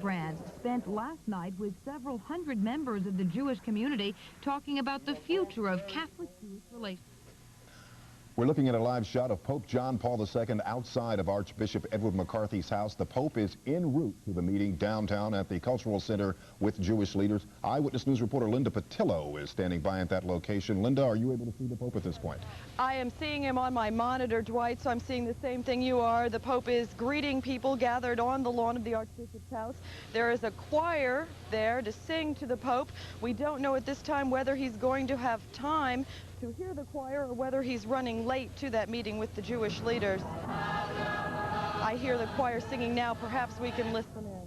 Brandt spent last night with several hundred members of the Jewish community talking about the future of Catholic-Jewish relations. We're looking at a live shot of Pope John Paul II outside of Archbishop Edward McCarthy's house. The Pope is en route to the meeting downtown at the Cultural Center with Jewish leaders. Eyewitness News reporter Linda Patillo is standing by at that location. Linda, are you able to see the Pope at this point? I am seeing him on my monitor, Dwight, so I'm seeing the same thing you are. The Pope is greeting people gathered on the lawn of the Archbishop's house. There is a choir there to sing to the Pope. We don't know at this time whether he's going to have time to hear the choir or whether he's running late to that meeting with the Jewish leaders. I hear the choir singing now. Perhaps we can listen in.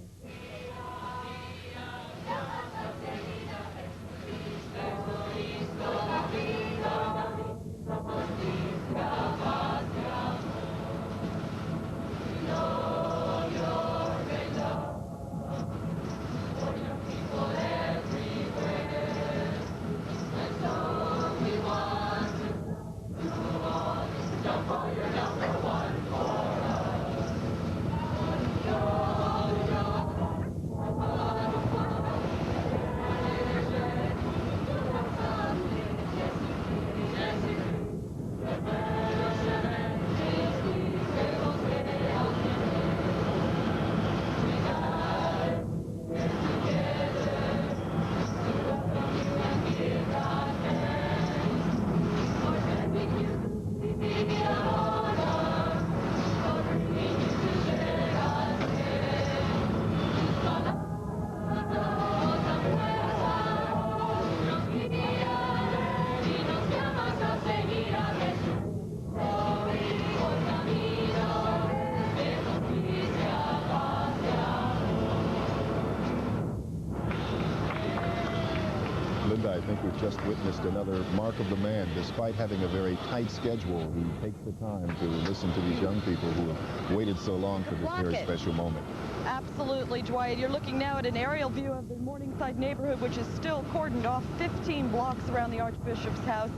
Linda, I think we've just witnessed another mark of the man. Despite having a very tight schedule, he takes the time to listen to these young people who have waited so long for this very special moment. Absolutely, Dwight. You're looking now at an aerial view of the Mourningside neighborhood, which is still cordoned off 15 blocks around the Archbishop's house.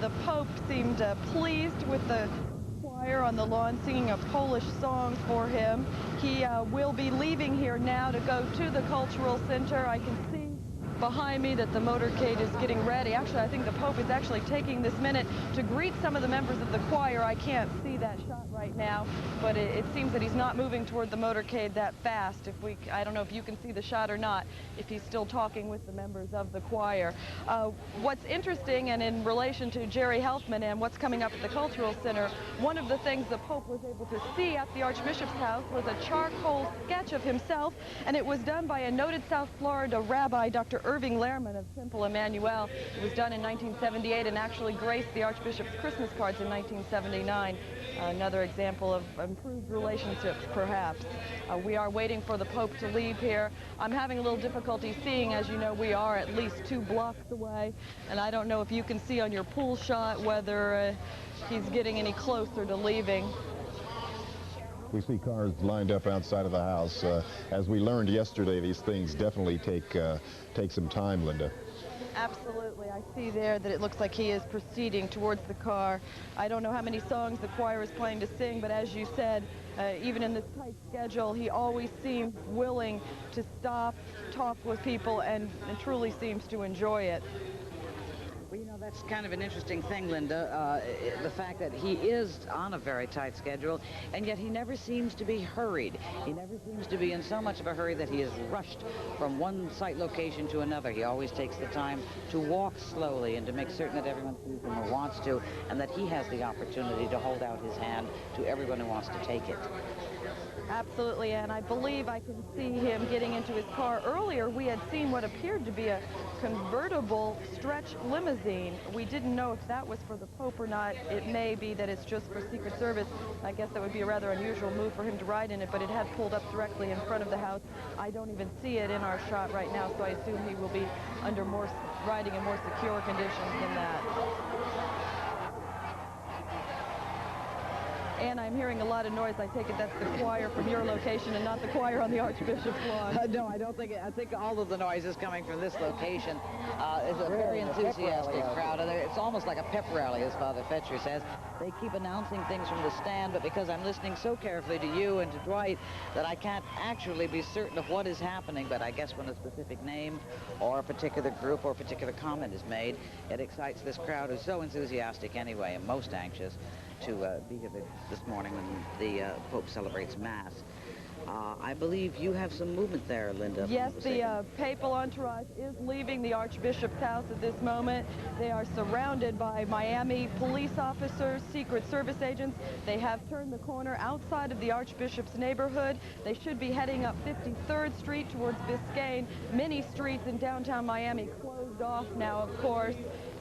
The Pope seemed pleased with the choir on the lawn singing a Polish song for him. He will be leaving here now to go to the Cultural Center. I can see behind me that the motorcade is getting ready. Actually, I think the Pope is actually taking this minute to greet some of the members of the choir. I can't see that shot right now, but it seems that he's not moving toward the motorcade that fast. I don't know if you can see the shot or not, if he's still talking with the members of the choir. What's interesting, and in relation to Jerry Helfman and what's coming up at the Cultural Center, one of the things the Pope was able to see at the Archbishop's house was a charcoal sketch of himself, and it was done by a noted South Florida rabbi, Dr. Irving Lehrman of Temple Emmanuel. It was done in 1978 and actually graced the Archbishop's Christmas cards in 1979. Another example of improved relationships, perhaps. We are waiting for the Pope to leave here. I'm having a little difficulty seeing, as you know, we are at least 2 blocks away, and I don't know if you can see on your pool shot whether he's getting any closer to leaving. We see cars lined up outside of the house. As we learned yesterday, these things definitely take some time, Linda. Absolutely. I see there that it looks like he is proceeding towards the car. I don't know how many songs the choir is planning to sing, but as you said, even in this tight schedule, he always seems willing to stop, talk with people, and truly seems to enjoy it. Well, you know, that's kind of an interesting thing, Linda, the fact that he is on a very tight schedule, and yet he never seems to be hurried. He never seems to be in so much of a hurry that he is rushed from one site location to another. He always takes the time to walk slowly and to make certain that everyone sees him or wants to, and that he has the opportunity to hold out his hand to everyone who wants to take it. Absolutely, and I believe I can see him getting into his car. Earlier, we had seen what appeared to be a convertible stretch limousine. We didn't know if that was for the Pope or not. It may be that it's just for Secret Service. I guess that would be a rather unusual move for him to ride in it, but it had pulled up directly in front of the house. I don't even see it in our shot right now, so I assume he will be riding in more secure conditions than that. And I'm hearing a lot of noise. I take it that's the choir from your location and not the choir on the Archbishop's lawn. No, I don't think. I think all of the noise is coming from this location. It's a very enthusiastic crowd. It's almost like a pep rally, as Father Fetcher says. They keep announcing things from the stand, but because I'm listening so carefully to you and to Dwight that I can't actually be certain of what is happening, but I guess when a specific name or a particular group or a particular comment is made, it excites this crowd who's so enthusiastic anyway and most anxious to be here this morning when the Pope celebrates Mass. I believe you have some movement there, Linda. Yes, the papal entourage is leaving the Archbishop's house at this moment. They are surrounded by Miami police officers, Secret Service agents. They have turned the corner outside of the Archbishop's neighborhood. They should be heading up 53rd Street towards Biscayne. Many streets in downtown Miami closed off now, of course,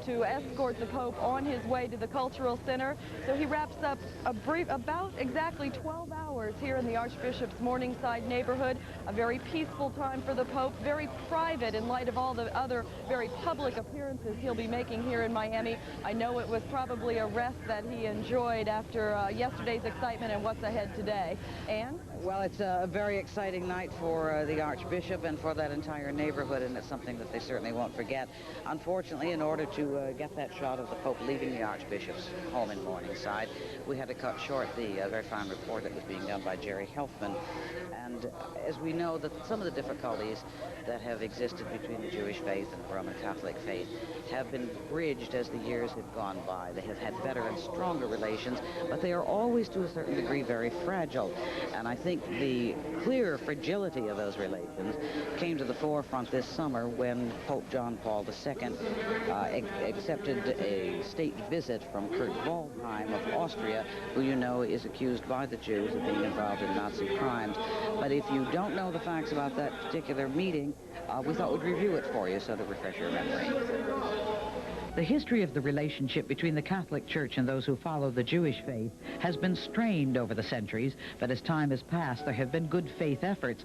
to escort the Pope on his way to the Cultural Center. So he wraps up about exactly 12 hours here in the Archbishop's Mourningside neighborhood. A very peaceful time for the Pope, very private in light of all the other very public appearances he'll be making here in Miami. I know it was probably a rest that he enjoyed after yesterday's excitement and what's ahead today. And? Well, it's a very exciting night for the Archbishop and for that entire neighborhood, and it's something that they certainly won't forget. Unfortunately, in order to get that shot of the Pope leaving the Archbishop's home in Mourningside, we had to cut short the very fine report that was being done by Jerry Helfman. And as we know, that some of the difficulties that have existed between the Jewish faith and the Roman Catholic faith have been bridged as the years have gone by. They have had better and stronger relations, but they are always, to a certain degree, very fragile. And I think the clear fragility of those relations came to the forefront this summer when Pope John Paul II accepted a state visit from Kurt Waldheim of Austria, who you know is accused by the Jews of being involved in Nazi crimes. But if you don't know the facts about that particular meeting, we thought we'd review it for you so to refresh your memory. The history of the relationship between the Catholic Church and those who follow the Jewish faith has been strained over the centuries, but as time has passed, there have been good faith efforts